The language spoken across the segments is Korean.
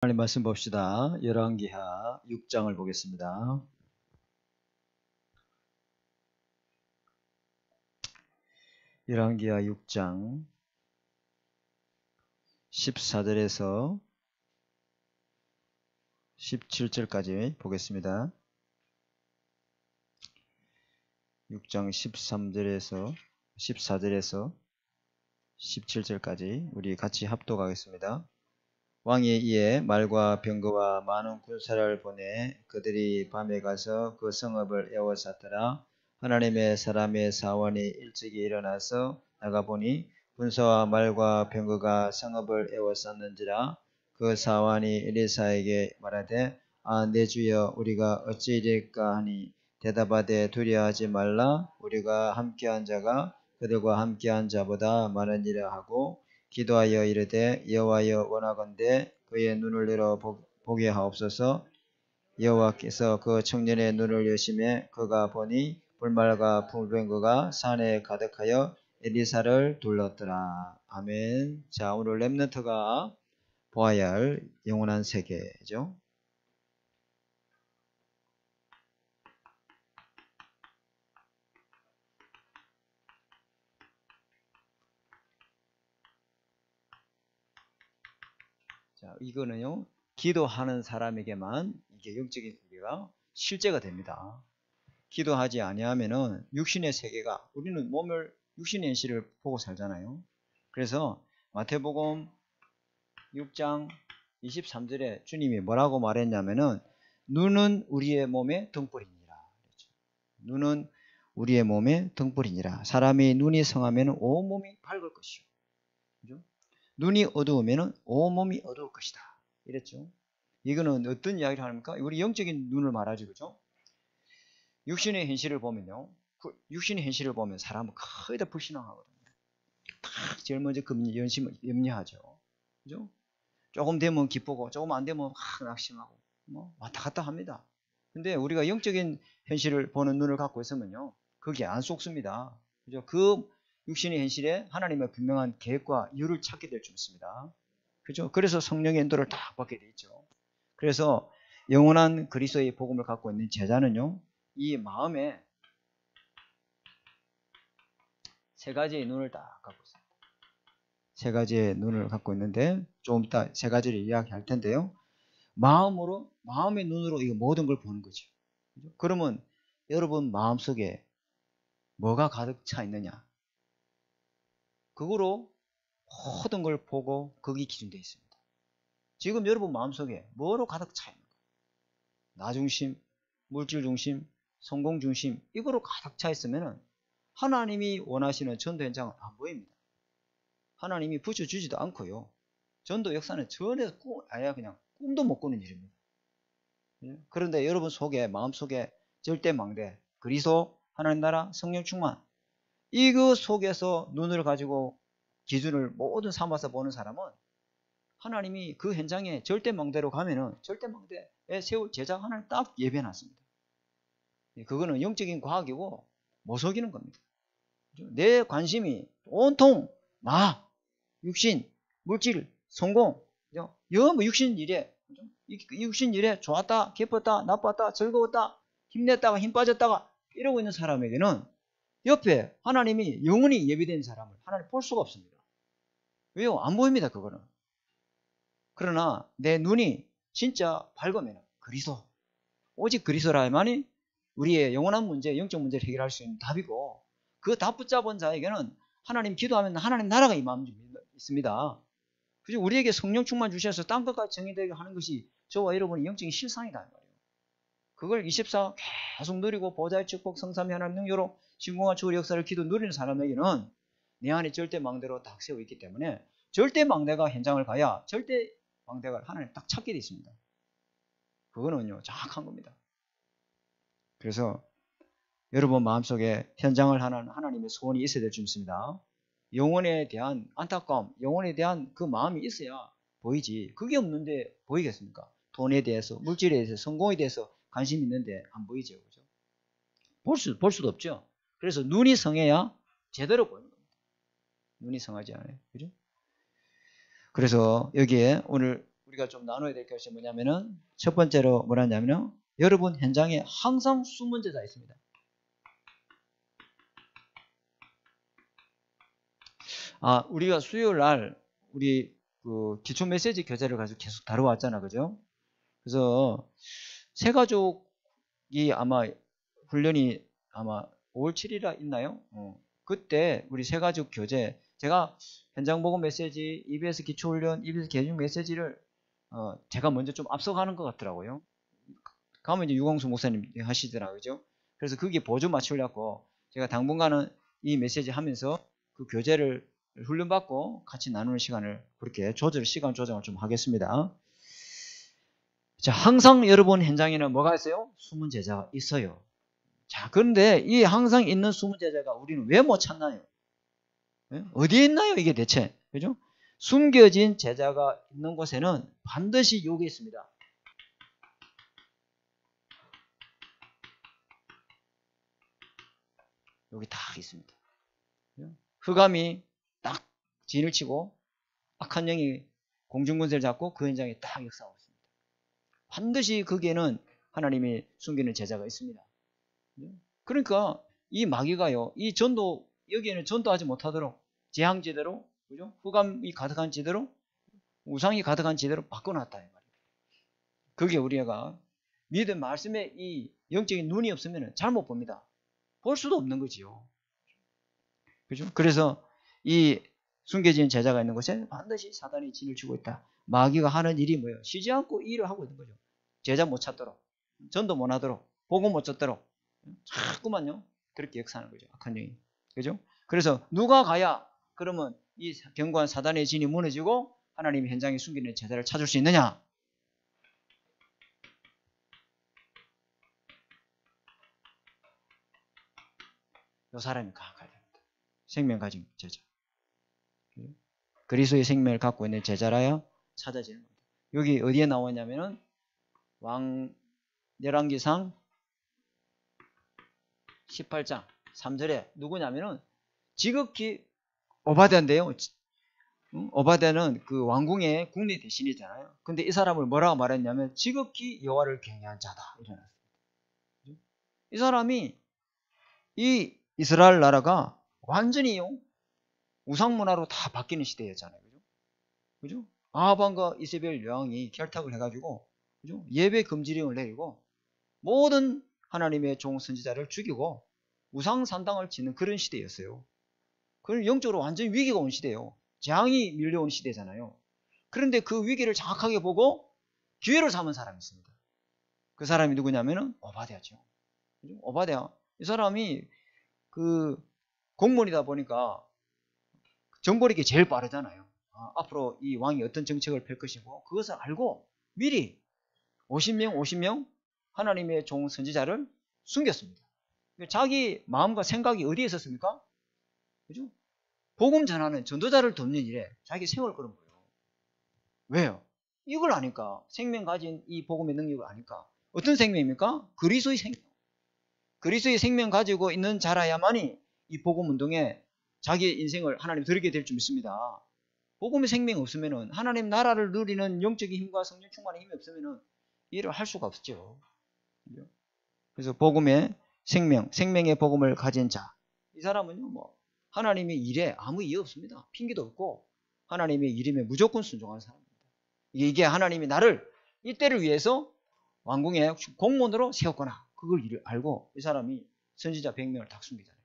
하나님 말씀 봅시다. 열왕기하 6장을 보겠습니다. 열왕기하 6장 14절에서 17절까지 보겠습니다. 6장 13절에서 14절에서 17절까지 우리 같이 합독하겠습니다. 왕이 이에 말과 병거와 많은 군사를 보내 그들이 밤에 가서 그 성읍을 에워쌌더라. 하나님의 사람의 사원이 일찍이 일어나서 나가보니 군사와 말과 병거가 성읍을 에워쌌는지라. 그 사원이 엘리사에게 말하되 내 주여 우리가 어찌 이릴까 하니 대답하되 두려워하지 말라. 우리가 함께한 자가 그들과 함께한 자보다 많으니라 하고 기도하여 이르되 여호와여 원하건대 그의 눈을 열어 보게 하옵소서. 여호와께서 그 청년의 눈을 여심해 그가 보니 불말과 불병거가 산에 가득하여 엘리사를 둘렀더라. 아멘. 자, 오늘 렘넌트가 보아야 할 영원한 세계죠. 자, 이거는요, 기도하는 사람에게만 이게 영적인 세계가 실제가 됩니다. 기도하지 아니하면은 육신의 세계가, 우리는 몸을 육신의 현실을 보고 살잖아요. 그래서 마태복음 6장 23절에 주님이 뭐라고 말했냐면은 눈은 우리의 몸의 등불이니라. 눈은 우리의 몸의 등불이니라. 사람이 눈이 성하면 온몸이 밝을 것이요. 그죠? 눈이 어두우면 온몸이 어두울 것이다. 이랬죠. 이거는 어떤 이야기를 합니까? 우리 영적인 눈을 말하죠. 그죠? 육신의 현실을 보면요. 육신의 현실을 보면 사람은 거의 다 불신앙하거든요. 딱 제일 먼저 염려하죠. 그죠? 조금 되면 기쁘고 조금 안 되면 낙심하고 뭐 왔다 갔다 합니다. 근데 우리가 영적인 현실을 보는 눈을 갖고 있으면요. 그게 안 속습니다. 그죠? 그 육신의 현실에 하나님의 분명한 계획과 이유를 찾게 될 줄 믿습니다. 그죠? 그래서 성령의 인도를 다 받게 돼 있죠. 그래서 영원한 그리스도의 복음을 갖고 있는 제자는요. 이 마음에 세 가지의 눈을 딱 갖고 있습니다. 세 가지의 눈을 갖고 있는데 조금 이따 세 가지를 이야기할 텐데요. 마음의 눈으로 이 모든 걸 보는 거죠. 그러면 여러분 마음속에 뭐가 가득 차 있느냐? 그거로 모든 걸 보고 거기 기준되어 있습니다. 지금 여러분 마음속에 뭐로 가득 차 있는가? 나 중심, 물질 중심, 성공 중심 이거로 가득 차 있으면 하나님이 원하시는 전도 현장은 안 보입니다. 하나님이 붙여주지도 않고요. 전도 역사는 전혀 그냥 꿈도 못 꾸는 일입니다. 그런데 여러분 속에 마음속에 절대망대, 그리스도, 하나님 나라, 성령 충만 이거 속에서 눈을 가지고 기준을 모든 삼아서 보는 사람은 하나님이 그 현장에 절대망대로 가면은 절대망대에 세울 제자 하나를 딱 예배해놨습니다. 그거는 영적인 과학이고 못 속이는 겁니다. 내 관심이 온통 나, 육신, 물질, 성공, 뭐 육신 일에 육신 일에 좋았다, 기뻤다, 나빴다, 즐거웠다, 힘냈다가 힘 빠졌다가 이러고 있는 사람에게는 옆에 하나님이 영원히 예비된 사람을 하나님 볼 수가 없습니다. 왜요? 안 보입니다. 그거는. 그러나 내 눈이 진짜 밝으면 그리스도, 오직 그리스도라야만이 우리의 영원한 문제, 영적 문제를 해결할 수 있는 답이고 그 답 붙잡은 자에게는 하나님 기도하면 하나님 나라가 임함이 있습니다. 그죠? 우리에게 성령 충만 주셔서 땅끝까지 정의되게 하는 것이 저와 여러분의 영적인 실상이다 말이에요. 그걸 24 계속 누리고 보좌의 축복, 성삼위 하나님 능력으로 신공한 주의 역사를 기도 누리는 사람에게는 내 안에 절대망대로 딱 세워 있기 때문에 절대망대가 현장을 가야 절대망대가 하나님 딱 찾게 돼 있습니다. 그거는요 정확한 겁니다. 그래서 여러분 마음속에 현장을 하는 하나님의 소원이 있어야 될 줄 믿습니다. 영혼에 대한 안타까움, 영혼에 대한 그 마음이 있어야 보이지. 그게 없는데 보이겠습니까? 돈에 대해서, 물질에 대해서, 성공에 대해서 관심이 있는데 안 보이죠. 그죠? 볼 수도 없죠. 그래서 눈이 성해야 제대로 보이는 겁니다. 눈이 성하지 않아요. 그죠? 그래서 여기에 오늘 우리가 좀 나눠야 될 것이 뭐냐면은 첫 번째로 뭐라냐면요. 여러분 현장에 항상 숨은 제자 있습니다. 우리가 수요일 날 우리 그 기초 메시지 교재를 가지고 계속 다뤄왔잖아, 그죠? 그래서 새가족이 아마 훈련이 아마 5월 7일에 있나요? 그때 우리 새가족 교재 제가 현장 보고 메시지, EBS 기초훈련, EBS 개중 메시지를 제가 먼저 좀 앞서가는 것 같더라고요. 가면 이제 유광수 목사님 하시더라고요, 그죠? 그래서 그게 보조 맞추려고 제가 당분간은 이 메시지 하면서 그 교재를 훈련받고 같이 나누는 시간을 그렇게 시간 조정을 좀 하겠습니다. 자, 항상 여러분 현장에는 뭐가 있어요? 숨은 제자가 있어요. 자, 그런데 이 항상 있는 숨은 제자가 우리는 왜 못 찾나요? 어디에 있나요, 이게 대체? 그죠? 숨겨진 제자가 있는 곳에는 반드시 여기 있습니다. 여기 딱 있습니다. 흑암이 딱 진을 치고 악한 영이 공중군세를 잡고 그 현장에 딱 역사하고 있습니다. 반드시 거기에는 하나님이 숨기는 제자가 있습니다. 그러니까 이 마귀가요, 이 전도, 여기에는 전도하지 못하도록 재앙지대로, 그죠? 흑암이 가득한 지대로, 우상이 가득한 지대로 바꿔놨다, 이 말이에요. 그게 우리가 믿음 말씀에 이 영적인 눈이 없으면 잘 못 봅니다. 볼 수도 없는 거지요. 그죠? 그래서 이 숨겨진 제자가 있는 곳에 반드시 사단이 진을 치고 있다. 마귀가 하는 일이 뭐예요? 쉬지 않고 일을 하고 있는 거죠. 제자 못 찾도록, 전도 못 하도록, 복음 못 줬도록 자꾸만요 그렇게 역사하는 거죠. 악한 영이. 그죠? 그래서 누가 가야 그러면 이 견고한 사단의 진이 무너지고 하나님이 현장에 숨기는 제자를 찾을 수 있느냐? 이 사람이 가야 됩니다. 생명 가진 제자. 그리스도의 생명을 갖고 있는 제자라야 찾아지는 겁니다. 여기 어디에 나오냐면은 열왕기상 18장 3절에 누구냐면은 지극히 오바댜인데요. 오바댜는 그 왕궁의 국내 대신이잖아요. 근데 이 사람을 뭐라고 말했냐면 지극히 여호와를 경외한 자다. 이래놨습니다. 이 사람이 이 이스라엘 나라가 완전히요 우상 문화로 다 바뀌는 시대였잖아요. 그죠? 아합왕과 이세벨 여왕이 결탁을 해가지고 그죠? 예배 금지령을 내리고 모든 하나님의 종 선지자를 죽이고 우상 산당을 짓는 그런 시대였어요. 그건 영적으로 완전히 위기가 온 시대예요. 재앙이 밀려온 시대잖아요. 그런데 그 위기를 정확하게 보고 기회로 삼은 사람이 있습니다. 그 사람이 누구냐면은 오바댜죠. 오바댜. 이 사람이 그 공무원이다 보니까 정보력이 제일 빠르잖아요. 앞으로 이 왕이 어떤 정책을 펼 것이고 그것을 알고 미리 50명 하나님의 종 선지자를 숨겼습니다. 자기 마음과 생각이 어디에 있었습니까? 그죠? 복음 전하는 전도자를 돕는 일에 자기 생을 걸은 거예요. 왜요? 이걸 아니까 생명 가진 이 복음의 능력을 아니까 어떤 생명입니까? 그리스도의 생명. 그리스도의 생명 가지고 있는 자라야만이 이 복음 운동에 자기의 인생을 하나님 드리게 될 줄 믿습니다. 복음의 생명이 없으면 하나님 나라를 누리는 영적인 힘과 성령 충만의 힘이 없으면 일을 할 수가 없죠. 그래서 복음의 생명의 복음을 가진 자. 이 사람은요, 뭐 하나님의 일에 아무 이해 없습니다. 핑계도 없고 하나님의 이름에 무조건 순종하는 사람입니다. 이게 하나님이 나를 이때를 위해서 왕궁의 공무원으로 세웠거나 그걸 알고 이 사람이 선지자 100명을 다 숨기잖아요.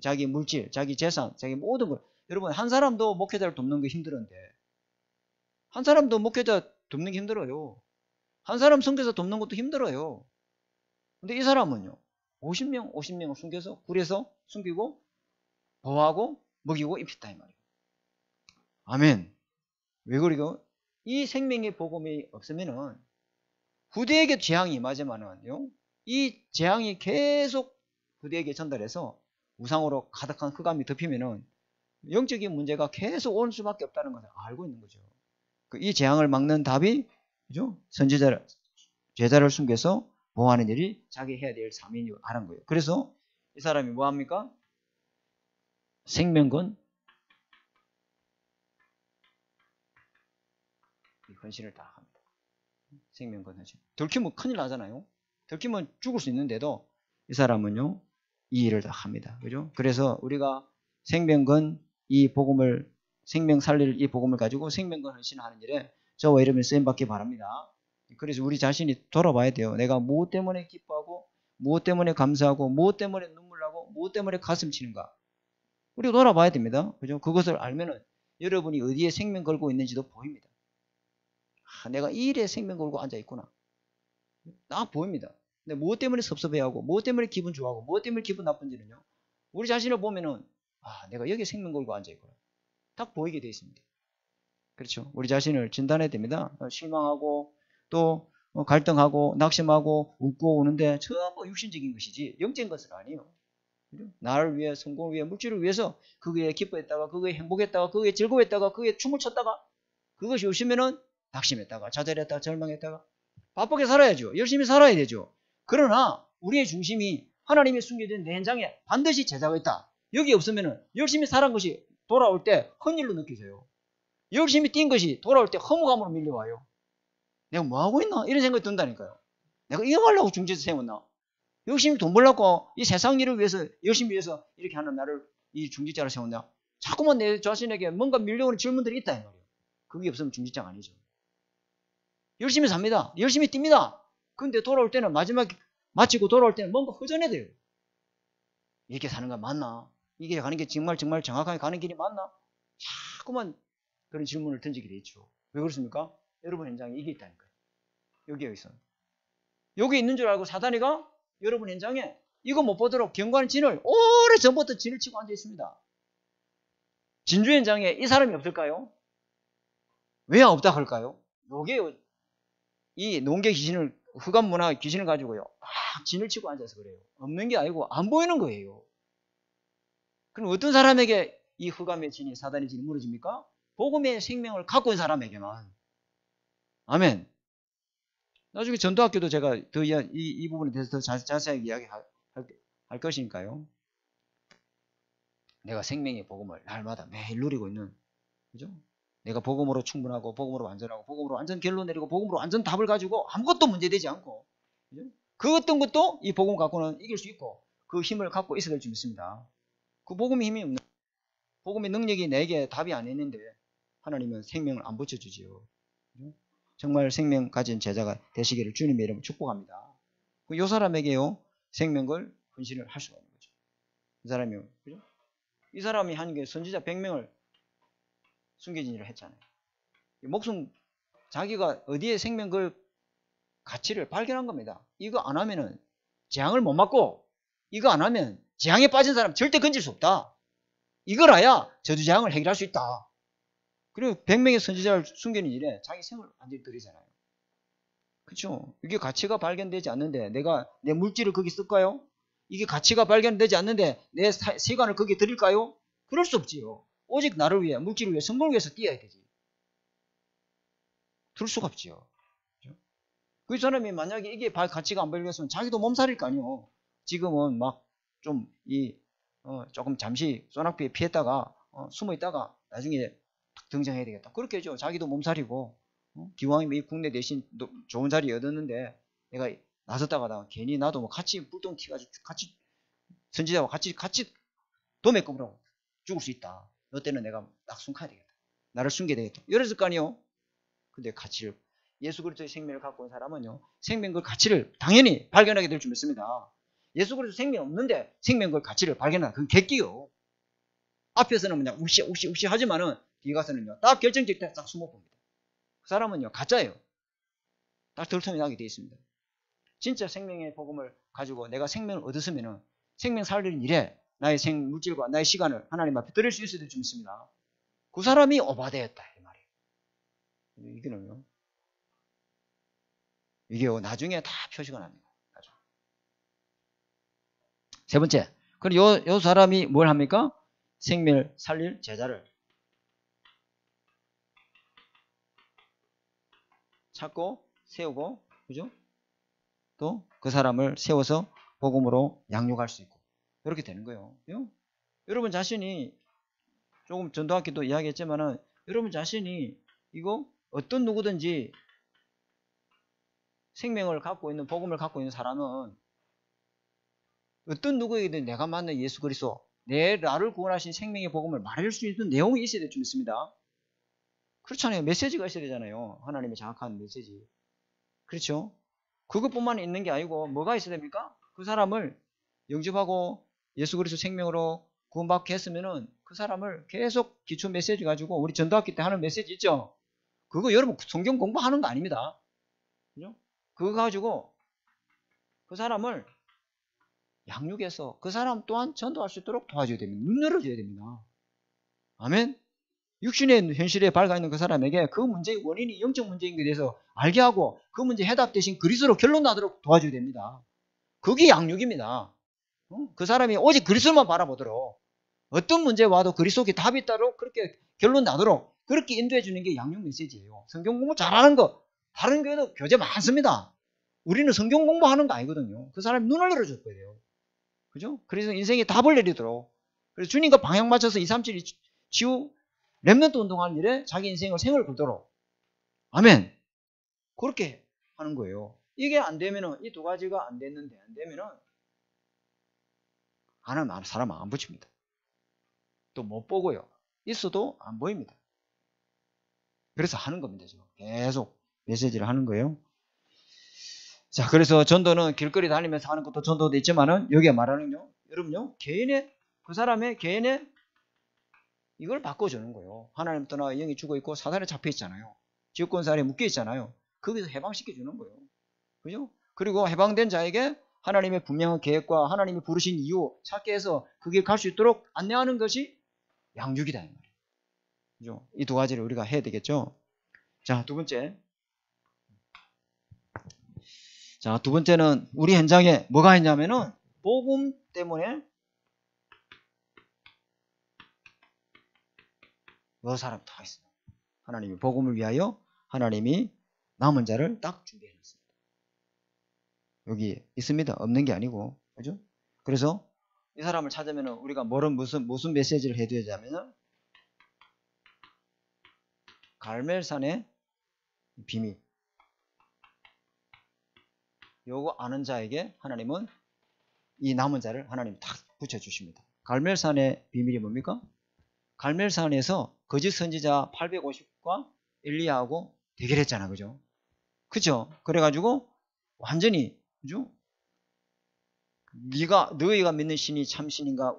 자기 물질, 자기 재산, 자기 모든 걸. 여러분 한 사람도 목회자를 돕는 게 힘들었는데 한 사람도 목회자 돕는 게 힘들어요. 한 사람 섬겨서 돕는 것도 힘들어요. 근데 이 사람은요 50명을 숨겨서 굴에서 숨기고 보호하고 먹이고 입혔다 이 말이에요. 아멘. 왜 그러고? 이 생명의 복음이 없으면은 후대에게 재앙이 임하지만은요 이 재앙이 계속 후대에게 전달해서 우상으로 가득한 흑암이 덮이면은 영적인 문제가 계속 올 수밖에 없다는 것을 알고 있는 거죠. 이 재앙을 막는 답이 그죠? 제자를 숨겨서 보호하는 일이 자기 해야 될 사명인 줄 아는 거예요. 그래서 이 사람이 뭐 합니까? 생명건 헌신을 다 합니다. 생명건 헌신. 들키면 큰일 나잖아요. 들키면 죽을 수 있는데도 이 사람은요, 이 일을 다 합니다. 그죠? 그래서 우리가 생명건 이 복음을, 생명 살릴 이 복음을 가지고 생명건 헌신하는 일에 저와 여러분이 쓰임받기 바랍니다. 그래서 우리 자신이 돌아봐야 돼요. 내가 무엇 때문에 기뻐하고, 무엇 때문에 감사하고, 무엇 때문에 눈물 나고, 무엇 때문에 가슴 치는가. 우리가 돌아봐야 됩니다. 그죠? 그것을 알면은 여러분이 어디에 생명 걸고 있는지도 보입니다. 아, 내가 이 일에 생명 걸고 앉아 있구나. 딱 보입니다. 근데 무엇 때문에 섭섭해하고, 무엇 때문에 기분 좋아하고, 무엇 때문에 기분 나쁜지는요, 우리 자신을 보면은, 아, 내가 여기에 생명 걸고 앉아 있구나. 딱 보이게 되어 있습니다. 그렇죠? 우리 자신을 진단해야 됩니다. 실망하고, 또 갈등하고, 낙심하고, 웃고 오는데 전부 육신적인 것이지 영적인 것은 아니에요. 나를 위해, 성공을 위해, 물질을 위해서 그거에 기뻐했다가, 그거에 행복했다가, 그거에 즐거웠다가, 그거에 춤을 췄다가, 그것이 없으면은 낙심했다가, 좌절했다가, 절망했다가, 바쁘게 살아야죠. 열심히 살아야 되죠. 그러나 우리의 중심이 하나님이 숨겨진 내 현장에 반드시 제자가 있다. 여기 없으면은 열심히 살은 것이 돌아올 때 헛일로 느껴져요. 열심히 뛴 것이 돌아올 때 허무감으로 밀려와요. 내가 뭐하고 있나? 이런 생각이 든다니까요. 내가 이거 하려고 중지에서 세웠나? 열심히 돈 벌려고 이 세상 일을 위해서 열심히 위해서 이렇게 하는 나를 이 중직자로 세웠나? 자꾸만 내 자신에게 뭔가 밀려오는 질문들이 있다 이 말이에요. 그게 없으면 중직자가 아니죠. 열심히 삽니다. 열심히 뜁니다. 근데 돌아올 때는 마치고 돌아올 때는 뭔가 허전해 돼요. 이렇게 사는 거 맞나? 이게 가는 게 정말 정확하게 가는 길이 맞나? 자꾸만 그런 질문을 던지게 돼 있죠. 왜 그렇습니까? 여러분 현장에 이게 있다니까요. 여기에 있어. 여기 있는 줄 알고 사단이가 여러분 현장에 이거 못 보도록 경고하는 진을 오래 전부터 진을 치고 앉아 있습니다. 진주 현장에 이 사람이 없을까요? 왜 없다 할까요? 요게 이 농계 귀신을, 흑암 문화 귀신을 가지고요, 막 진을 치고 앉아서 그래요. 없는 게 아니고 안 보이는 거예요. 그럼 어떤 사람에게 이 흑암의 진이, 사단의 진이 무너집니까? 복음의 생명을 갖고 있는 사람에게만. 아멘. 나중에 전도학교도 제가 더 이 부분에 대해서 더 자세하게 이야기할 것이니까요. 내가 생명의 복음을 날마다 매일 누리고 있는, 그죠? 내가 복음으로 충분하고, 복음으로 완전하고, 복음으로 완전 결론 내리고, 복음으로 완전 답을 가지고 아무것도 문제되지 않고, 그죠? 그 어떤 것도 이 복음 갖고는 이길 수 있고, 그 힘을 갖고 있어야 될 줄 믿습니다. 그 복음의 힘이 없는, 복음의 능력이 내게 답이 안 있는데 하나님은 생명을 안 붙여주지요. 그죠? 정말 생명 가진 제자가 되시기를 주님의 이름으로 축복합니다. 이 사람에게요, 생명을 헌신을 할 수가 있는 거죠. 이 사람이요, 그죠? 이 사람이 한 게 선지자 100명을 숨겨진 일을 했잖아요. 목숨, 자기가 어디에 생명 그 가치를 발견한 겁니다. 이거 안 하면은 재앙을 못 맞고, 이거 안 하면 재앙에 빠진 사람 절대 건질 수 없다. 이걸 알아야 저주재앙을 해결할 수 있다. 그리고 100명의 선지자를 숨기는 일에 자기 생을 완전히 들이잖아요. 그렇죠? 이게 가치가 발견되지 않는데 내가 내 물질을 거기 쓸까요? 이게 가치가 발견되지 않는데 내 시간을 거기에 드릴까요? 그럴 수 없지요. 오직 나를 위해, 물질을 위해, 성공을 위해서 뛰어야 되지. 들 수가 없지요. 그렇죠? 그 사람이 만약에 이게 가치가 안 발견했으면 자기도 몸살일 거 아니에요. 지금은 막 좀 조금 잠시 소낙비에 피했다가 숨어 있다가 나중에 등장해야 되겠다. 그렇게 해죠. 자기도 몸살이고, 기왕이면 이 국내 대신 좋은 자리 얻었는데 내가 나섰다가 괜히 나도 뭐 같이 불똥 튀가지고 같이 선지자와 같이 도매금으로 죽을 수 있다. 너 때는 내가 딱 숨가야 되겠다. 나를 숨게 되겠다. 이랬을 거 아니에요. 근데 가치를, 예수 그리스도의 생명을 갖고 온 사람은요, 생명의 가치를 당연히 발견하게 될 줄 믿습니다. 예수 그리스도 생명 없는데 생명의 가치를 발견하는, 그건 객기요. 앞에서는 그냥 우시 하지만은 뒤에 가서는요, 딱 결정적 때 딱 숨어봅니다. 그 사람은요, 가짜예요. 딱 들통이 나게 되어 있습니다. 진짜 생명의 복음을 가지고 내가 생명을 얻었으면은 생명 살리는 일에 나의 물질과 나의 시간을 하나님 앞에 드릴 수 있어야 될 줄 믿습니다. 그 사람이 오바데였다 이 말이에요. 이게 나중에 다 표시가 납니다. 세 번째, 그럼 요 사람이 뭘 합니까? 생명을 살릴 제자를 찾고 세우고, 그죠? 또 그 사람을 세워서 복음으로 양육할 수 있고, 이렇게 되는 거예요. 여러분 자신이, 조금 전도학기도 이야기했지만은, 여러분 자신이 이거 어떤 누구든지 생명을 갖고 있는, 복음을 갖고 있는 사람은 어떤 누구에게든 내가 만난 예수 그리스도, 나를 구원하신 생명의 복음을 말할 수 있는 내용이 있어야 될 줄 믿습니다. 그렇잖아요. 메시지가 있어야 되잖아요. 하나님의 정확한 메시지. 그렇죠? 그것뿐만 있는 게 아니고 뭐가 있어야 됩니까? 그 사람을 영접하고 예수 그리스도 생명으로 구원받게 했으면은 그 사람을 계속 기초 메시지 가지고 우리 전도학기 때 하는 메시지 있죠? 그거 여러분 성경 공부하는 거 아닙니다. 그죠? 그거 가지고 그 사람을 양육해서 그 사람 또한 전도할 수 있도록 도와줘야 됩니다. 눈 열어줘야 됩니다. 아멘? 육신의 현실에 밝아 있는 그 사람에게 그 문제의 원인이 영적 문제인 것에 대해서 알게 하고 그 문제 해답 대신 그리스도로 결론 나도록 도와줘야 됩니다. 그게 양육입니다. 그 사람이 오직 그리스도만 바라보도록 어떤 문제 와도 그리스도께 답이 있도록 그렇게 결론 나도록 그렇게 인도해 주는 게 양육 메시지예요. 성경 공부 잘하는 거 다른 교회도 교재 많습니다. 우리는 성경 공부하는 거 아니거든요. 그 사람이 눈을 열어줄 거예요. 그죠? 그래서 인생에 답을 내리도록 그래서 주님과 방향 맞춰서 237 지후 렘넌트 운동하는 일에 자기 인생을 생을 걸도록 아멘. 그렇게 하는 거예요. 이게 안 되면은 이 두 가지가 안 됐는데 안 되면은 하나님 사람 안 붙입니다. 또 못 보고요. 있어도 안 보입니다. 그래서 하는 겁니다. 지금 계속 메시지를 하는 거예요. 자, 그래서 전도는 길거리 다니면서 하는 것도 전도도 있지만은 여기에 말하는요, 여러분요, 그 사람의 개인의 이걸 바꿔주는 거예요. 하나님 떠나 영이 죽어 있고 사단에 잡혀 있잖아요. 지옥권살에 묶여 있잖아요. 거기서 해방시켜 주는 거예요. 그죠? 그리고 해방된 자에게 하나님의 분명한 계획과 하나님이 부르신 이유 찾게 해서 그게 갈 수 있도록 안내하는 것이 양육이다. 이 말이에요. 그죠? 이 두 가지를 우리가 해야 되겠죠? 자, 두 번째. 자, 두 번째는 우리 현장에 뭐가 있냐면은 복음 때문에 여러 사람 다 있어요. 하나님이 복음을 위하여 하나님이 남은 자를 딱 준비해 놨습니다. 여기 있습니다. 없는 게 아니고. 그죠? 그래서 이 사람을 찾으면 우리가 무슨 메시지를 해줘야 되냐면 갈멜산의 비밀. 요거 아는 자에게 하나님은 이 남은 자를 하나님 딱 붙여주십니다. 갈멜산의 비밀이 뭡니까? 갈멜산에서 거짓 선지자 850과 엘리야하고 대결했잖아. 그죠? 그죠? 그래가지고 완전히 그죠? 너희가 믿는 신이 참 신인가?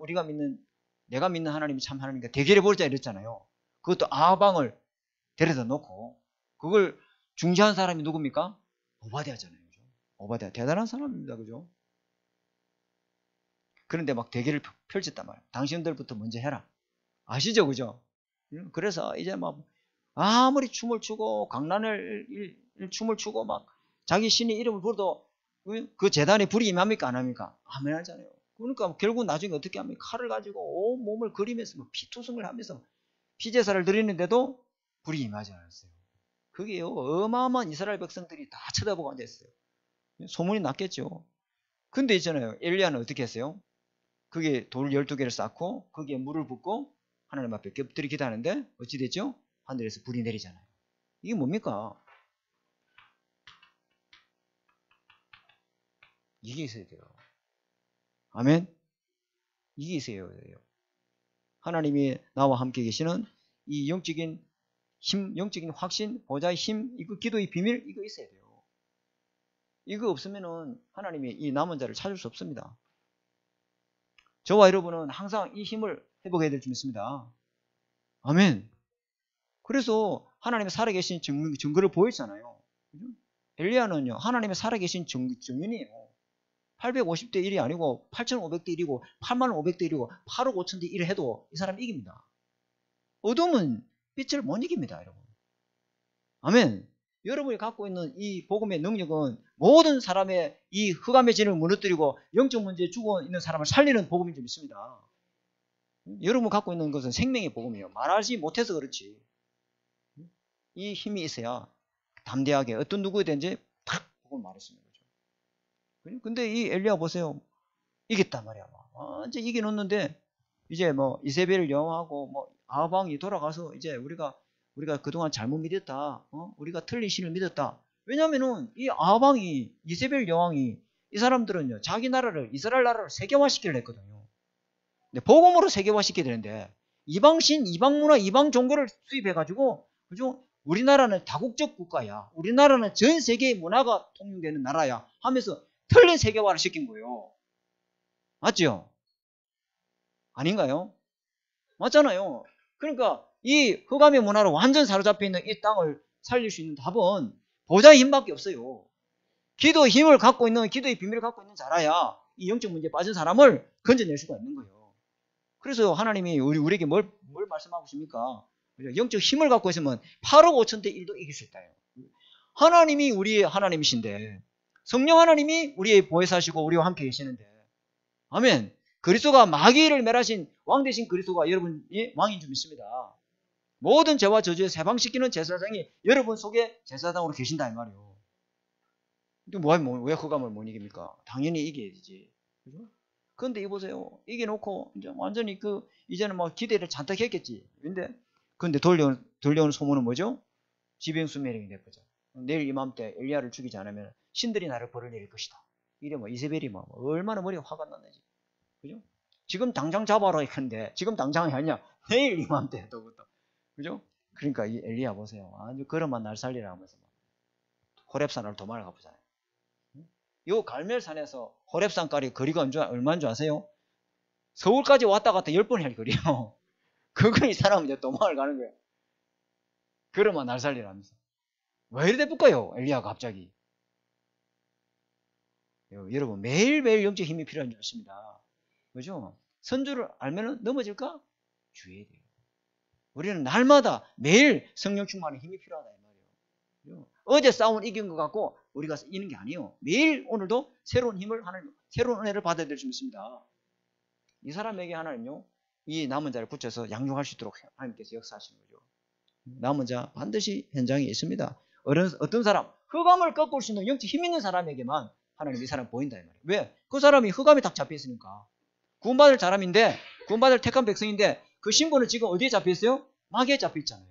내가 믿는 하나님이 참 하나님인가? 대결해보자 이랬잖아요. 그것도 아방을 데려다 놓고 그걸 중재한 사람이 누굽니까? 오바댜잖아요. 그죠? 오바댜 대단한 사람입니다. 그죠? 그런데 막 대결을 펼쳤단 말이에요. 당신들부터 먼저 해라. 아시죠? 그죠? 그래서 이제 막 아무리 춤을 추고 강난을 춤을 추고 막 자기 신의 이름을 부르도 그 재단에 불이 임합니까? 안 합니까? 아멘 하잖아요. 그러니까 결국 나중에 어떻게 합니까? 칼을 가지고 온 몸을 그리면서 피투성을 하면서 피제사를 드리는데도 불이 임하지 않았어요. 그게요, 어마어마한 이스라엘 백성들이 다 쳐다보고 앉아있어요. 소문이 났겠죠. 근데 있잖아요, 엘리야는 어떻게 했어요? 그게 돌 12개를 쌓고 거기에 물을 붓고 하나님 앞에 엎드려 기도하는데 어찌 됐죠? 하늘에서 불이 내리잖아요. 이게 뭡니까? 이게 있어야 돼요. 아멘? 이게 있어야 돼요. 하나님이 나와 함께 계시는 이 영적인 힘, 영적인 확신, 보좌의 힘, 이거 기도의 비밀, 이거 있어야 돼요. 이거 없으면은 하나님이 이 남은 자를 찾을 수 없습니다. 저와 여러분은 항상 이 힘을 회복해야 될 줄 믿습니다. 아멘. 그래서 하나님의 살아계신 증거를 보였잖아요. 엘리야는요, 하나님의 살아계신 증인이에요. 850대 1이 아니고 8500대 1이고 8500대 1이고 8억 5천대 1을 해도 이 사람 이깁니다. 어둠은 빛을 못 이깁니다, 여러분. 아멘. 여러분이 갖고 있는 이 복음의 능력은 모든 사람의 이 흑암의 진을 무너뜨리고 영적 문제에 죽어 있는 사람을 살리는 복음인 줄 믿습니다. 여러분 갖고 있는 것은 생명의 복음이에요. 말하지 못해서 그렇지. 이 힘이 있어야 담대하게 어떤 누구든지 탁 복음을 말했습니다. 근데 이 엘리야 보세요. 이겼단 말이야. 완전 이겨놓는데 이제 뭐 이세벨을 영하고 뭐 아방이 돌아가서 이제 우리가 우리가 그동안 잘못 믿었다. 우리가 틀린 신을 믿었다. 왜냐면은 이 아방이 이세벨 여왕이 이 사람들은요 자기 나라를 이스라엘 나라를 세계화시키려 했거든요. 근데 복음으로 세계화시켜야 되는데 이방 신, 이방 문화, 이방 종교를 수입해가지고 그죠? 우리나라는 다국적 국가야. 우리나라는 전 세계의 문화가 통용되는 나라야. 하면서 틀린 세계화를 시킨 거예요. 맞죠? 아닌가요? 맞잖아요. 그러니까 이 흑암의 문화로 완전 사로잡혀 있는 이 땅을 살릴 수 있는 답은 보좌의 힘밖에 없어요. 기도의 힘을 갖고 있는, 기도의 비밀을 갖고 있는 자라야 이 영적 문제에 빠진 사람을 건져낼 수가 있는 거예요. 그래서 하나님이 우리에게 뭘 말씀하고 있습니까? 영적 힘을 갖고 있으면 8억 5천 대 1도 이길 수 있다요. 하나님이 우리의 하나님이신데 성령 하나님이 우리의 보혜사시고 우리와 함께 계시는데 아멘. 그리스도가 마귀를 멸하신 왕 대신 그리스도가 여러분이 왕인 줄 믿습니다. 모든 죄와 저주에 해방시키는 제사장이 여러분 속에 제사장으로 계신다 이 말이에요. 왜 흑암을 못 이깁니까? 당연히 이겨야지. 그죠? 그런데 이보세요. 이겨놓고 이제 완전히 이제는 뭐 기대를 잔뜩 했겠지. 근데 돌려오는 소문은 뭐죠? 지병수멸이 될 거죠. 내일 이맘때 엘리야를 죽이지 않으면 신들이 나를 벌을 내릴 것이다. 이래 뭐 이세벨이 뭐 얼마나 머리가 화가 났는지. 그죠? 지금 당장 잡아라 했는데 지금 당장이 아니냐. 내일 이맘때 또 그죠? 그러니까 이 엘리야 보세요. 아주 걸음만 날 살리라 하면서 호렙산을 도망을 가보잖아요. 요 갈멜산에서 호렙산까지 거리가 얼마인 줄 아세요? 서울까지 왔다 갔다 10번 할 거리요. 그걸 이 사람은 이제 도망을 가는 거예요. 걸음만 날 살리라면서. 왜 이래 될까요? 엘리야가 갑자기. 여러분 매일매일 영적 힘이 필요한 줄 아십니다. 그죠? 선주를 알면은 넘어질까? 주의해야 돼요. 우리는 날마다 매일 성령 충만의 힘이 필요하다 이 말이에요. 어제 싸움을 이긴 것 같고 우리가 이기는 게 아니에요. 매일 오늘도 새로운 힘을 하나님, 새로운 은혜를 받아야 될 수 있습니다. 이 사람에게 하나님요 이 남은 자를 붙여서 양육할 수 있도록 하나님께서 역사하시는 거죠. 남은 자 반드시 현장에 있습니다. 어떤 사람 흑암을 꺾을 수 있는 영적 힘 있는 사람에게만 하나님 이 사람 보인다 이 말이에요. 왜? 그 사람이 흑암에 딱 잡혀 있으니까. 구원받을 사람인데 구원받을 택한 백성인데 그 신분은 지금 어디에 잡혀 있어요? 마귀에 잡혀 있잖아요.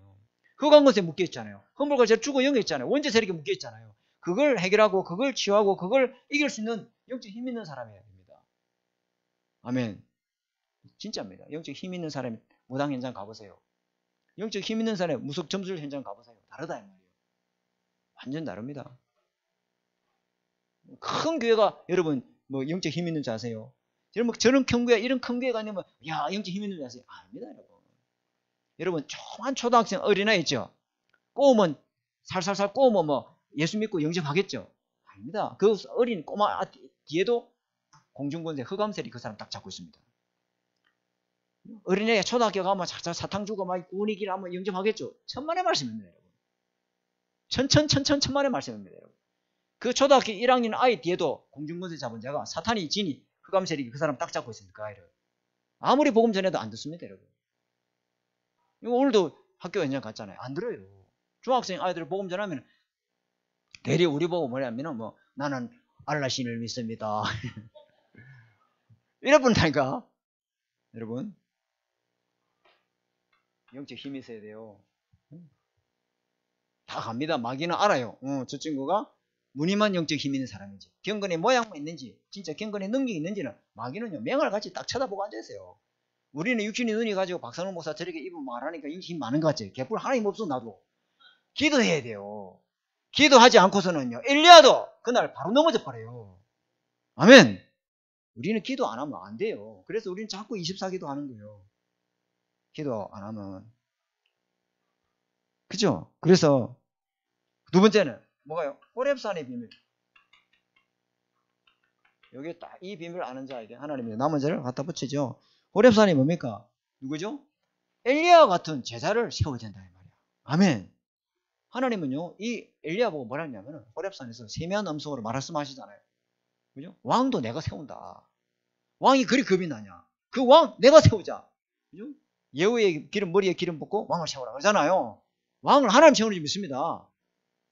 흑암 것에 묶여 있잖아요. 흠불과 죄 죽어 영에 있잖아요. 원죄 세력에 묶여 있잖아요. 그걸 해결하고 그걸 치유하고 그걸 이길 수 있는 영적 힘 있는 사람이어야 됩니다. 아멘. 진짜입니다. 영적 힘 있는 사람이 무당 현장 가보세요. 영적 힘 있는 사람이 무속 점술 현장 가보세요. 다르다 이 말이에요. 완전 다릅니다. 큰 교회가 여러분 뭐 영적 힘 있는 줄 아세요? 여러분 저런 큰 교회 이런 큰 교회가 아니면 야 영적 힘 있는 줄 아세요? 아닙니다 여러분. 여러분 조그만 초등학생 어린아이 있죠? 꼬우면 살살살 꼬우면 뭐 예수 믿고 영접하겠죠? 아닙니다. 그 어린 꼬마 뒤에도 공중권세 흑암셀이 그 사람 딱 잡고 있습니다. 어린애가 초등학교 가면 사탕 주고 막 구원이길 하면 영접하겠죠? 천만의 말씀입니다 여러분. 천만의 말씀입니다 여러분. 그 초등학교 1학년 아이 뒤에도 공중권세 잡은 자가 사탄이 진이 흑암셀이 그 사람 딱 잡고 있습니다. 그 아이를. 아무리 복음 전해도 안 듣습니다 여러분. 오늘도 학교 연장 갔잖아요. 안 들어요. 중학생 아이들 복음 전하면 대리 우리 보고 뭐냐면은 뭐 나는 알라 신을 믿습니다. 이래본다니까. 여러분 영적 힘이 있어야 돼요. 다 갑니다. 마귀는 알아요. 저 친구가 무늬만 영적 힘 있는 사람인지 경건의 모양만 있는지 진짜 경건의 능력이 있는지는 마귀는요 맹알같이 딱 쳐다보고 앉아있어요. 우리는 육신의 눈이 가지고 박상훈 목사 저렇게 입으면 말하니까 힘 많은 것 같지. 개뿔 하나님 없어 나도. 기도해야 돼요. 기도하지 않고서는요 엘리야도 그날 바로 넘어져 버려요. 아멘. 우리는 기도 안 하면 안 돼요. 그래서 우리는 자꾸 24기도 하는 거예요. 기도 안 하면. 그죠? 그래서 두 번째는 뭐가요? 호렙산의 비밀. 여기 딱 이 비밀을 아는 자에게 하나님이 남은 자를 갖다 붙이죠. 호렙산이 뭡니까? 누구죠? 엘리야 같은 제자를 세워야 된다 이 말이야. 아멘. 하나님은요 이 엘리야 보고 뭐라 했냐면 호렙산에서 세미한 음성으로 말씀하시잖아요. 그죠? 왕도 내가 세운다. 왕이 그리 겁이 나냐? 그 왕 내가 세우자. 그죠? 예후의 기름 머리에 기름 붓고 왕을 세우라 그러잖아요. 왕을 하나님 세우는 줄 믿습니다.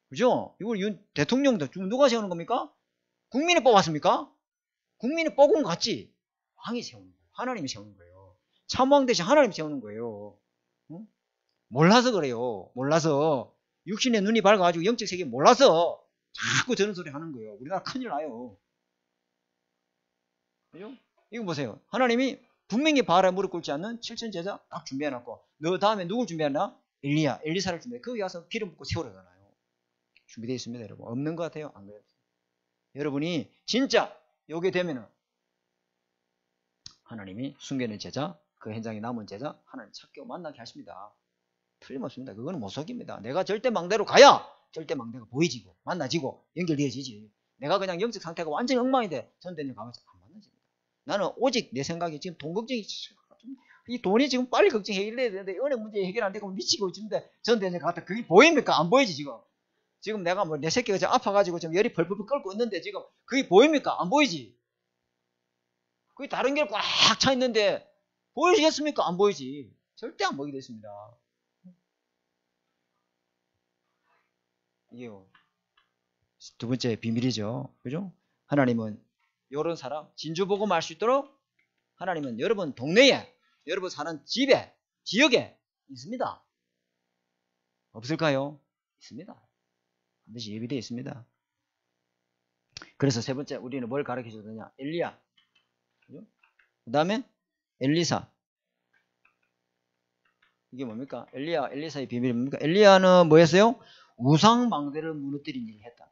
그죠? 이걸 대통령도 누가 세우는 겁니까? 국민이 뽑았습니까? 국민이 뽑은 것 같지? 왕이 세우는 거예요. 하나님이 세우는 거예요. 참왕 대신 하나님 세우는 거예요. 응? 몰라서 그래요. 몰라서. 육신의 눈이 밝아가지고 영적 세계 몰라서 자꾸 저런 소리 하는 거예요. 우리나라 큰일 나요. 그죠? 이거 보세요. 하나님이 분명히 바알에 무릎 꿇지 않는 7천 제자 딱 준비해놨고, 너 다음에 누굴 준비했나? 엘리사를 준비해. 거기 가서 기름 붓고 세우려잖아요. 준비되어 있습니다, 여러분. 없는 것 같아요? 안 그래요? 여러분이 진짜 요게 되면은 하나님이 숨겨낸 제자, 그 현장에 남은 제자, 하나님 찾고 만나게 하십니다. 틀림없습니다. 그거는 못 속입니다. 내가 절대 망대로 가야 절대 망대가 보이지고 만나지고 연결되어지지. 내가 그냥 영적 상태가 완전히 엉망인데 전대님 가면 안 만나집니다. 나는 오직 내 생각에 지금 돈 걱정이, 이 돈이 지금 빨리 걱정 해결해야 되는데 은행 문제 해결 안 되고 미치고 있는데 전대님 갔다 그게 보입니까? 안 보이지 지금. 지금 내가 뭐 내 새끼가 지금 아파가지고 지금 열이 펄펄 끓고 있는데 지금 그게 보입니까? 안 보이지. 그게 다른 게 꽉 차 있는데 보이시겠습니까? 안 보이지. 절대 안 보이게 됐습니다. 이게 두 번째 비밀이죠. 그죠? 하나님은 이런 사람 진주 보고 말 수 있도록 하나님은 여러분 동네에, 여러분 사는 집에, 지역에 있습니다. 없을까요? 있습니다. 반드시 예비되어 있습니다. 그래서 세 번째 우리는 뭘 가르쳐 주느냐? 엘리야. 그죠? 그 다음에 엘리사. 이게 뭡니까? 엘리야, 엘리사의 비밀이 뭡니까? 엘리야는 뭐 했어요? 우상 망대를 무너뜨린 일을 했다.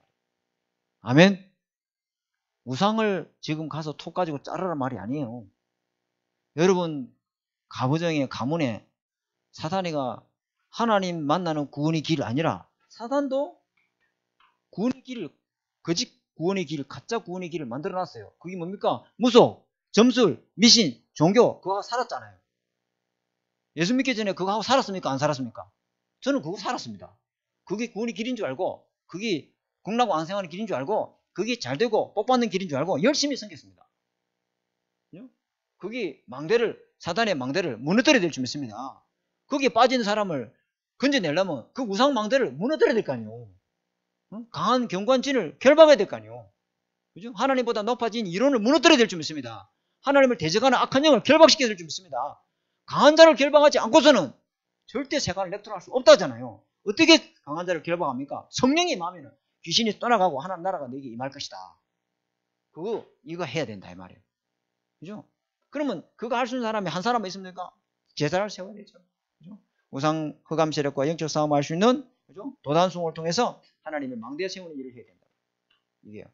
아멘? 우상을 지금 가서 톡 가지고 자르란 말이 아니에요. 여러분 가부장에 가문에 사단이가 하나님 만나는 구원의 길이 아니라 사단도 구원의 길을, 거짓 구원의 길, 가짜 구원의 길을 만들어놨어요. 그게 뭡니까? 무속, 점술, 미신, 종교, 그거 하고 살았잖아요. 예수 믿기 전에 그거 하고 살았습니까? 안 살았습니까? 저는 그거 살았습니다. 그게 구원의 길인 줄 알고, 그게 공락고 안생하는 길인 줄 알고, 그게 잘 되고 복 받는 길인 줄 알고 열심히 섬겼습니다. 그게 망대를, 사단의 망대를 무너뜨려야 될 줄 믿습니다. 거기에 빠진 사람을 건져내려면 그 우상 망대를 무너뜨려야 될 거 아니에요. 강한 경관진을 결박해야 될 거 아니에요. 그죠? 하나님보다 높아진 이론을 무너뜨려야 될 줄 믿습니다. 하나님을 대적하는 악한 영을 결박시켜야 될 줄 믿습니다. 강한 자를 결박하지 않고서는 절대 세간을 렉토할 수 없다잖아요. 어떻게 강한 자를 결박합니까? 성령이 임하면 귀신이 떠나가고 하나님 나라가 너에게 임할 것이다. 이거 해야 된다 이 말이에요. 그죠? 그러면 그거 할 수 있는 사람이 한 사람만 있습니까? 제자를 세워야 되죠. 그죠? 우상 흑암 세력과 영적 싸움을 할 수 있는, 그죠? 도단숭을 통해서 하나님의 망대에 세우는 일을 해야 된다. 이게요.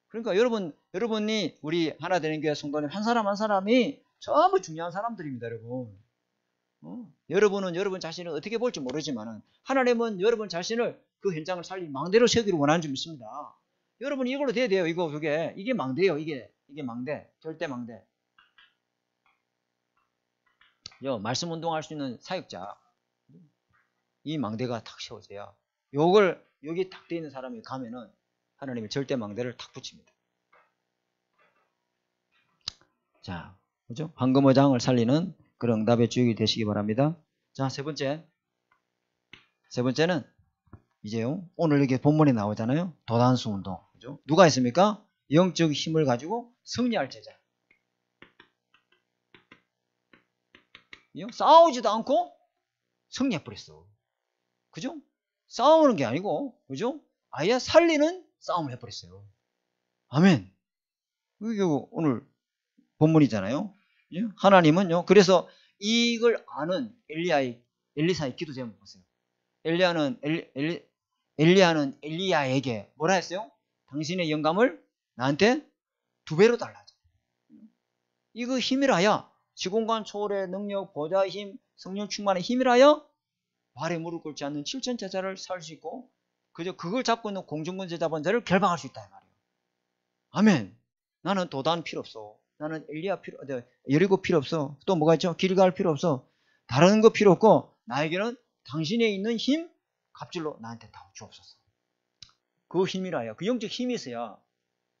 그러니까 여러분이 우리 하나 되는 교회 성도님 한 사람 한 사람이 전부 중요한 사람들입니다, 여러분. 여러분은 여러분 자신을 어떻게 볼지 모르지만은 하나님은 여러분 자신을 그 현장을 살린 망대로 세우기를 원하는 줄 믿습니다. 여러분이 이걸로 돼야 돼요. 이게 망대예요. 이게 망대, 절대 망대. 말씀 운동할 수 있는 사역자, 이 망대가 탁 세워져야 여기 탁 돼 있는 사람이 가면은 하나님의 절대 망대를 탁 붙입니다. 자, 그죠? 황금어장을 살리는 그런 응답의 주역이 되시기 바랍니다. 자, 세 번째는 이제요, 오늘 이게 본문에 나오잖아요. 도단수 운동. 그죠? 누가 있습니까? 영적 힘을 가지고 승리할 제자. 싸우지도 않고 승리해버렸어. 그죠? 싸우는 게 아니고, 그죠? 아예 살리는 싸움을 해버렸어요. 아멘. 이게 오늘 본문이잖아요. 하나님은요, 그래서 이걸 아는 엘리사의 기도 제목 보세요. 엘리야는 엘리야에게 뭐라 했어요? 당신의 영감을 나한테 2배로 달라. 이거 힘이라야, 시공간 초월의 능력, 보좌의 힘, 성령 충만의 힘이라야 발에 무릎 꿇지 않는 7천 제자를 살 수 있고, 그저 그걸 잡고 있는 공중군 제자반자를 결방할 수 있다 이 말이에요. 아멘. 나는 도단 필요 없어. 나는 여리고 필요 없어. 또 뭐가 있죠? 길갈 필요 없어. 다른 거 필요 없고 나에게는 당신에 있는 힘 갑질로 나한테 다 주옵소서. 그 힘이라야, 그 영적 힘이 있어야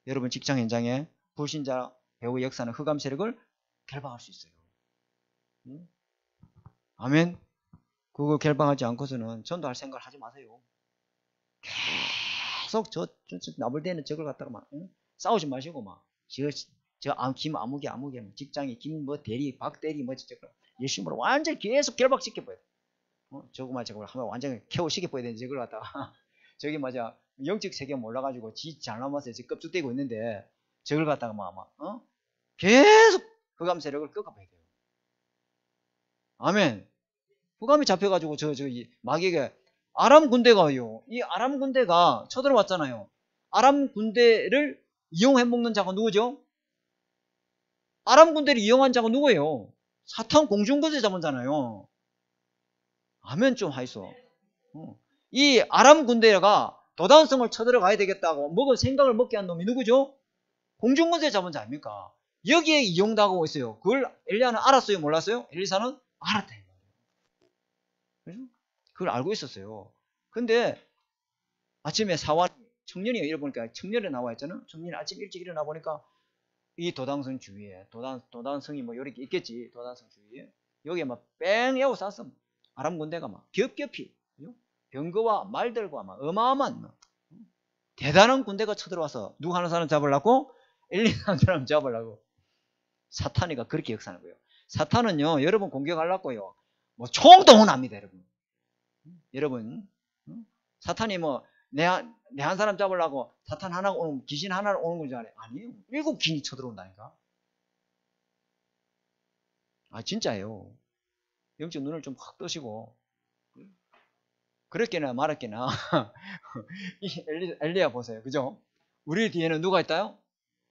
여러분 직장 현장에 불신자 배후 역사는 흑암 세력을 결방할 수 있어요. 아멘. 그거 결방하지 않고서는 전도할 생각을 하지 마세요. 계속 저 나불대는 저걸 갖다가 막 싸우지 마시고 막 김 아무개 직장에 김 뭐 대리 박 대리 뭐 진짜 예수님으로 완전히 계속 결박시켜버려요. 저거만 저걸 한번 완전히 캐오시게 보야 되는데 저걸 갖다가 저기 맞아 영적 세계 몰라가지고 지 잘나면서 지금 껍죽대고 있는데 저걸 갖다가 계속 흑암 세력을 꺾어봐야 돼요. 아멘. 흑암이 잡혀가지고 이 마귀에게 아람 군대가요. 이 아람 군대가 쳐들어왔잖아요. 아람 군대를 이용해 먹는 자가 누구죠? 아람 군대를 이용한 자가 누구예요? 사탄 공중거제 잡은 자잖아요. 아멘 좀 하이소. 이 아람 군대가 도단성을 쳐들어가야 되겠다고 먹은 생각을 먹게 한 놈이 누구죠? 공중거제 잡은 자 아닙니까? 여기에 이용당하고 있어요. 그걸 엘리야는 알았어요? 몰랐어요? 엘리사는 알았다. 그죠? 그걸 알고 있었어요. 근데 아침에 사환 청년이 일어보니까 청년에 나와 있잖아요. 청년이 아침 일찍 일어나 보니까 이 도단성 주위에 도단성이 뭐 이렇게 있겠지. 도단성 주위에 여기에 막 뺑 하고 쌌어. 아람 군대가 막 겹겹이 병거와 말들과 막 어마어마한 대단한 군대가 쳐들어와서 누구 하는 사람 잡으려고? 엘리사 사람 잡으려고. 사탄이가 그렇게 역사하는 거예요. 사탄은요, 여러분 공격하려고요, 뭐 총동원합니다, 여러분. 여러분, 사탄이 뭐 내 한 사람 잡으려고 사탄 하나 오는, 귀신 하나 오는 건 줄 알아요? 아니에요. 7 귀신이 쳐들어온다니까. 아, 진짜예요. 영적 눈을 좀 확 뜨시고, 그랬게나 말았게나, 이 엘리야 보세요. 그죠? 우리 뒤에는 누가 있다요?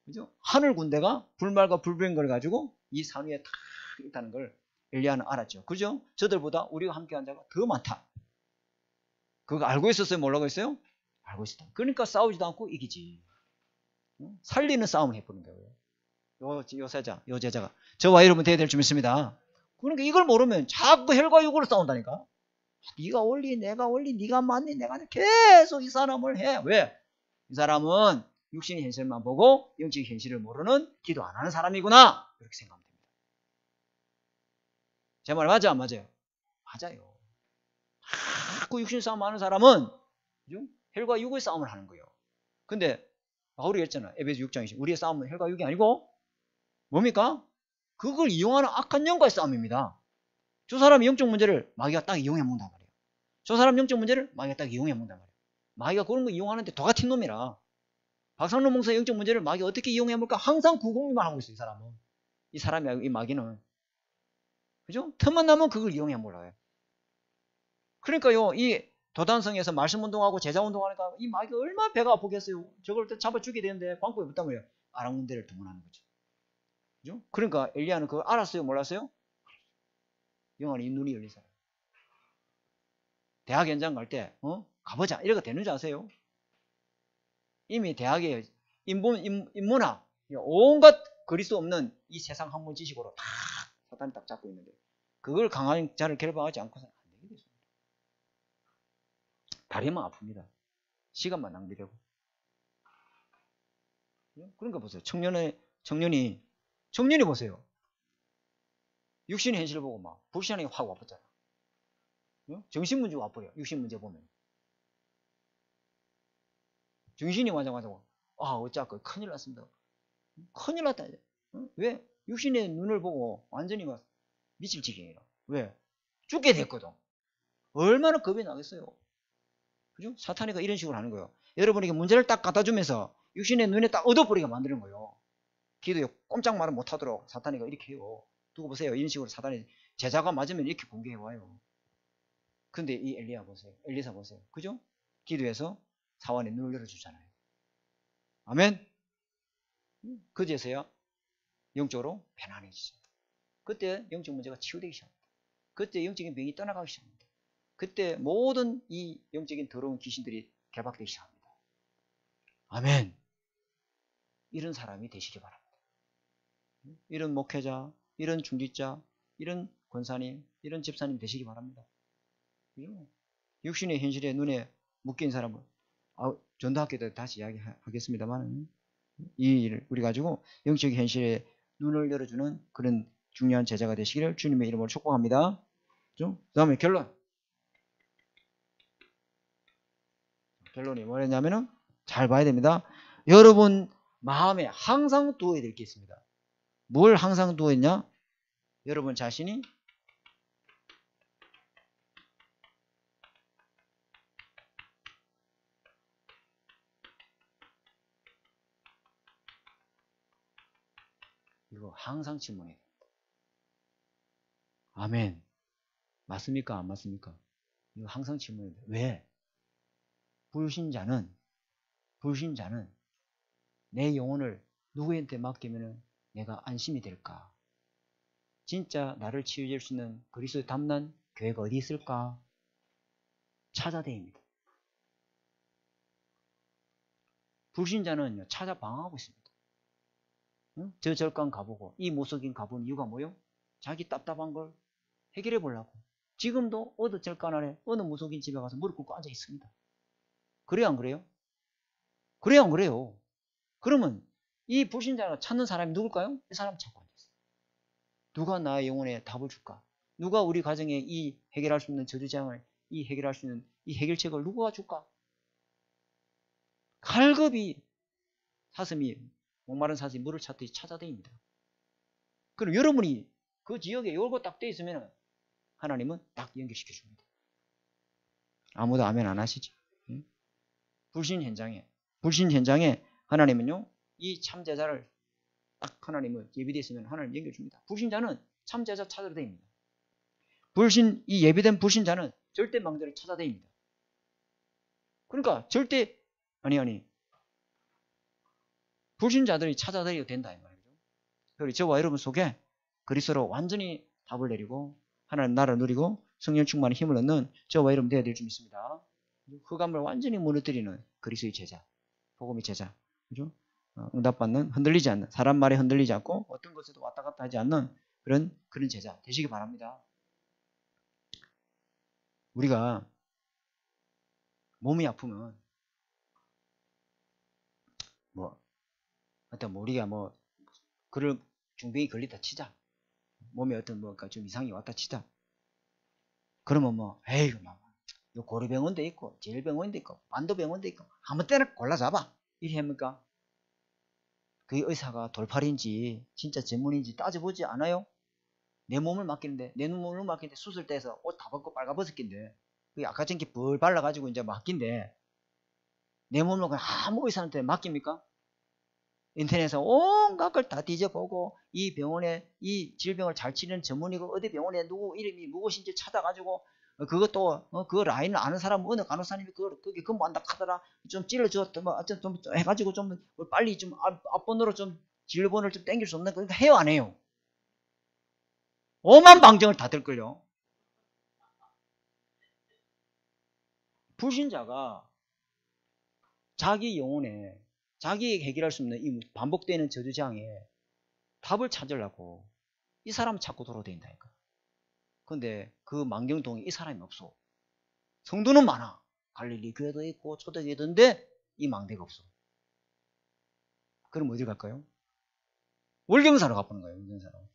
그죠? 하늘 군대가 불말과 불병거를 가지고 이 산 위에 탁 있다는 걸 엘리야는 알았죠. 그죠? 저들보다 우리가 함께한 자가 더 많다. 그거 알고 있었어요? 몰라고 했어요? 알고 있었다. 그러니까 싸우지도 않고 이기지. 살리는 싸움을 해보는 거예요. 요 제자가 저와 여러분 돼야 될 줄 믿습니다. 그러니까 이걸 모르면 자꾸 혈과 육으로 싸운다니까. 네가 원리, 내가 원리, 네가 맞니, 내가 계속 이 사람을 해. 왜? 이 사람은 육신의 현실만 보고 영적인 현실을 모르는 기도 안 하는 사람이구나. 이렇게 생각하면 됩니다. 제 말 맞아? 안 맞아요? 맞아요. 자꾸 육신 싸움 하는 사람은 혈과 육의 싸움을 하는 거예요. 근데 바울이 했잖아. 에베소 6장 20. 우리의 싸움은 혈과 육이 아니고 뭡니까? 그걸 이용하는 악한 영과의 싸움입니다. 저 사람의 영적 문제를 마귀가 딱 이용해 먹는단 말이에요. 저 사람 영적 문제를 마귀가 딱 이용해 먹는단 말이에요. 마귀가 그런 거 이용하는데 도 같은 놈이라. 박상론 목사의 영적 문제를 마귀가 어떻게 이용해 먹을까? 항상 구공리만 하고 있어요. 이 사람은. 이 사람이, 이 마귀는. 그죠? 틈만 나면 그걸 이용해 먹어요. 그러니까요, 이 도단성에서 말씀 운동하고 제자 운동하니까 이 마귀가 얼마나 배가 아프겠어요. 저걸 잡아 죽게 되는데 광고에 붙단 말이에요. 아람 군대를 동원하는 거죠. 그죠? 그러니까 엘리야는 그걸 알았어요? 몰랐어요? 영안이 이 눈이 열린 사람. 대학 현장 갈 때, 가보자. 이렇게 되는 줄 아세요? 이미 대학에 인문학, 온갖 그릴 수 없는 이 세상 학문 지식으로 다 사탄이 딱 잡고 있는데, 그걸 강한 자를 결박하지 않고서는 안 되게 됐습니다. 다리만 아픕니다. 시간만 낭비되고. 그러니까 보세요. 청년이 보세요. 육신의 현실을 보고 막 불신앙이 확 와봤잖아. 정신 문제가 와버려요. 육신 문제 보면. 정신이 와자마자 어쩌고 큰일 났습니다. 큰일 났다. 왜? 육신의 눈을 보고 완전히 막 미칠 지경이에요. 왜? 죽게 됐거든. 얼마나 겁이 나겠어요. 그죠? 사탄이가 이런 식으로 하는 거예요. 여러분에게 문제를 딱 갖다 주면서 육신의 눈에 딱 얻어버리게 만드는 거예요. 기도에 꼼짝 말을 못하도록 사탄이가 이렇게 해요. 두고 보세요. 이런 식으로 사탄이 제자가 맞으면 이렇게 공격해와요. 근데 이 엘리야 보세요. 엘리사 보세요. 그죠? 기도해서 사환의 눈을 열어주잖아요. 아멘? 그제서야 영적으로 편안해지죠. 그때 영적 문제가 치유되기 시작합니다. 그때 영적인 병이 떠나가기 시작합니다. 그때 모든 이 영적인 더러운 귀신들이 결박되기 시작합니다. 아멘. 이런 사람이 되시기 바랍니다. 이런 목회자, 이런 중직자, 이런 권사님, 이런 집사님 되시기 바랍니다. 육신의 현실에 눈에 묶인 사람은 전도학교 때 다시 이야기하겠습니다만 이 일을 우리 가지고 영적 현실에 눈을 열어주는 그런 중요한 제자가 되시기를 주님의 이름으로 축복합니다. 그 다음에 결론이 뭐였냐면은 잘 봐야 됩니다. 여러분 마음에 항상 두어야 될 게 있습니다. 뭘 항상 두어있냐? 여러분 자신이 이거 항상 질문해야 됩니다. 아멘. 맞습니까? 안 맞습니까? 이거 항상 질문해야 돼요. 왜? 불신자는 내 영혼을 누구한테 맡기면 내가 안심이 될까? 진짜 나를 치유해 줄 수 있는 그리스도의 담난 교회가 어디 있을까? 찾아대입니다. 불신자는 찾아 방황하고 있습니다. 응? 저 절간 가보고 이 모석인 가본 이유가 뭐요? 자기 답답한 걸 해결해 보려고. 지금도 어느 절간 안에 어느 무속인 집에 가서 무릎 꿇고 앉아 있습니다. 그래요 안 그래요? 그래요 안 그래요? 그러면 이 불신자가 찾는 사람이 누굴까요? 이 사람 찾고 앉았어요. 누가 나의 영혼에 답을 줄까? 누가 우리 가정에 이 해결할 수 있는 저주장을 이 해결할 수 있는 이 해결책을 누가 줄까? 갈급이 사슴이 목마른 사슴이 물을 찾듯이 찾아다닙니다. 그럼 여러분이 그 지역에 요거 딱 돼 있으면 하나님은 딱 연결시켜 줍니다. 아무도 아멘 안 하시죠? 응? 불신 현장에 하나님은요 이 참제자를 딱 하나님을 예비되어 있으면 하나님 연결 줍니다. 불신자는 참제자 찾아야 됩니다. 이 예비된 불신자는 절대 망자를 찾아다닙니다. 그러니까 절대 아니 불신자들이 찾아다녀도 된다 이 말이죠. 그리고 저와 여러분 속에 그리스도로 완전히 답을 내리고 하나님 나라를 누리고 성령 충만의 힘을 얻는 저와 여러분 되어야 될 줄 믿습니다. 흑암을 완전히 무너뜨리는 그리스도의 제자, 복음의 제자, 그죠? 응답받는 흔들리지 않는 사람 말에 흔들리지 않고 어떤 것에도 왔다 갔다 하지 않는 그런 제자 되시기 바랍니다. 우리가 몸이 아프면 우리가 그럴 중병이 걸리다 치자. 몸에 어떤 좀 이상이 왔다 치자. 그러면 에이 고려병원도 있고 제일병원도 있고 만도병원도 있고 아무 때나 골라 잡아. 이렇게 합니까? 그 의사가 돌팔인지 진짜 전문인지 따져보지 않아요? 내 몸을 맡기는데 수술대에서 옷 다 벗고 빨가벗었긴데 그 아까전기 불 발라가지고 이제 맡긴데 내 몸을 그냥 아무 의사한테 맡깁니까? 인터넷에 온갖 걸 다 뒤져보고 이 병원에 이 질병을 잘 치는 전문의고 어디 병원에 누구 이름이 무엇인지 찾아가지고 그것도 그 라인을 아는 사람 어느 간호사님이 거기 근무한다 하더라 좀 찔러줘 좀 해가지고 좀 빨리 좀 앞번호로 좀 진료번호를 좀 땡길 수 없나 그러니까 해요 안 해요? 오만 방정을 다 들걸요. 불신자가 자기 영혼에 자기 해결할 수 없는 이 반복되는 저주장에 답을 찾으려고 이 사람을 찾고 돌아다닌다니까. 근데 그 만경동에 이 사람이 없어. 성도는 많아. 갈릴리 교회도 있고 초대교회도 있는데 이 망대가 없어. 그럼 어디 갈까요? 월경사로 가보는 거예요. 월경사로.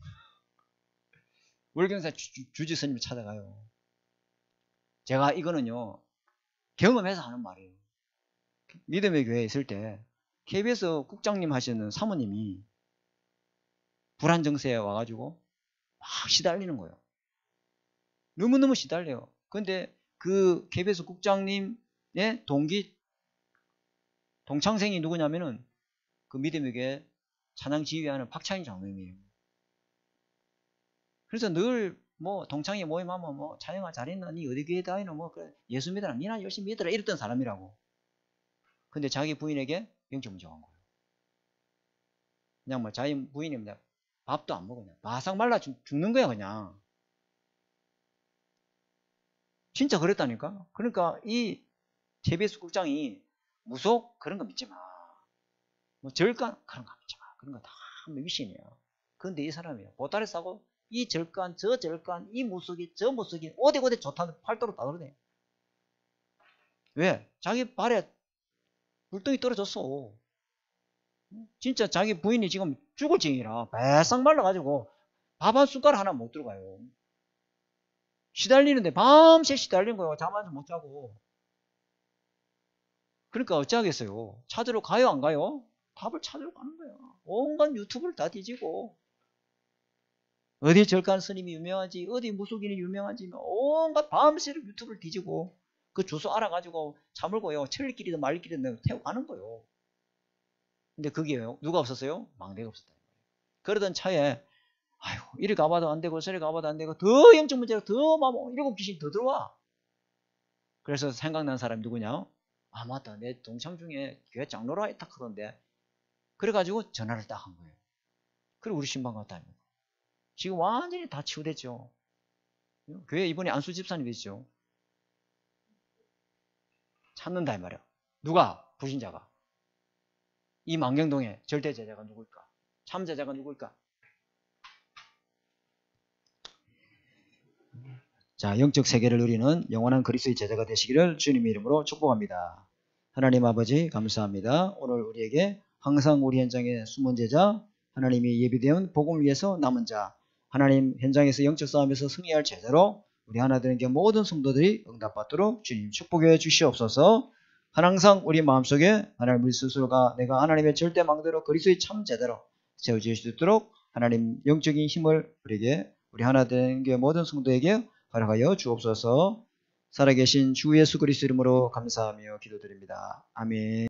월경사 주지 스님을 찾아가요. 제가 이거는요 경험해서 하는 말이에요. 믿음의 교회에 있을 때 KBS 국장님 하시는 사모님이 불안 정세에 와가지고 막 시달리는 거예요. 너무너무 시달려요. 근데 그 KBS 국장님의 동창생이 누구냐면은 그 믿음의 교회 찬양 지휘하는 박찬희 장로님이에요. 그래서 늘 동창회 모임하면 찬양아 잘했나 니 어디 교회 다니노 그래 예수 믿어라 니나 열심히 믿어라 이랬던 사람이라고. 근데 자기 부인에게 영적 문제가 온 거예요. 그냥 자기 부인이 그냥 밥도 안 먹어 그냥 바삭 말라 죽는 거야 그냥. 진짜 그랬다니까. 그러니까 이 KBS 국장이 무속 그런 거 믿지 마. 절간 그런 거 믿지 마. 그런 거 다 미신이야. 그런데 이 사람이야 보따리 싸고 이 절간 저 절간 이 무속이 저 무속이 어디 좋다는 팔도로 다 그러네. 왜? 자기 발에 불덩이 떨어졌어. 진짜 자기 부인이 지금 죽을 징이라 바싹 말라가지고 밥 한 숟갈 하나 못 들어가요. 시달리는데 밤새 시달린 거예요. 잠 한 잔 못 자고. 그러니까 어찌하겠어요. 찾으러 가요 안 가요? 답을 찾으러 가는 거야. 온갖 유튜브를 다 뒤지고 어디 절간 스님이 유명하지 어디 무속인이 유명하지 온갖 밤새로 유튜브를 뒤지고 그 주소 알아가지고 차물고요. 천리길이든 말길이든 태우고 가는 거예요. 근데 그게요 누가 없었어요? 망대가 없었다. 그러던 차에 아이고 이리 가봐도 안 되고 저리 가봐도 안 되고 더 영적 문제가 더 막 일곱 귀신 더 들어와. 그래서 생각난 사람이 누구냐? 아 맞다, 내 동창 중에 교회 장로라 딱 하던데. 그래가지고 전화를 딱 한 거예요. 그리고 우리 신방 갔다. 지금 완전히 다 치유됐죠. 교회 이번에 안수 집사님 되시죠. 찾는다 이 말이야. 누가? 불신자가. 이 만경동의 절대 제자가 누굴까? 참 제자가 누굴까? 자, 영적 세계를 누리는 영원한 그리스도의 제자가 되시기를 주님의 이름으로 축복합니다. 하나님 아버지 감사합니다. 오늘 우리에게 항상 우리 현장의 숨은 제자, 하나님이 예비되은 복음을 위해서 남은 자, 하나님 현장에서 영적 싸움에서 승리할 제자로 우리 하나 되는 게 모든 성도들이 응답받도록 주님 축복해 주시옵소서. 항상 우리 마음속에 하나님 우리 스스로가 내가 하나님의 절대 망대로 그리스도의 참 제자로 세워질 수 있도록 하나님 영적인 힘을 우리에게 우리 하나 되는 게 모든 성도에게 허락하여 주옵소서. 살아계신 주 예수 그리스도 이름으로 감사하며 기도드립니다. 아멘.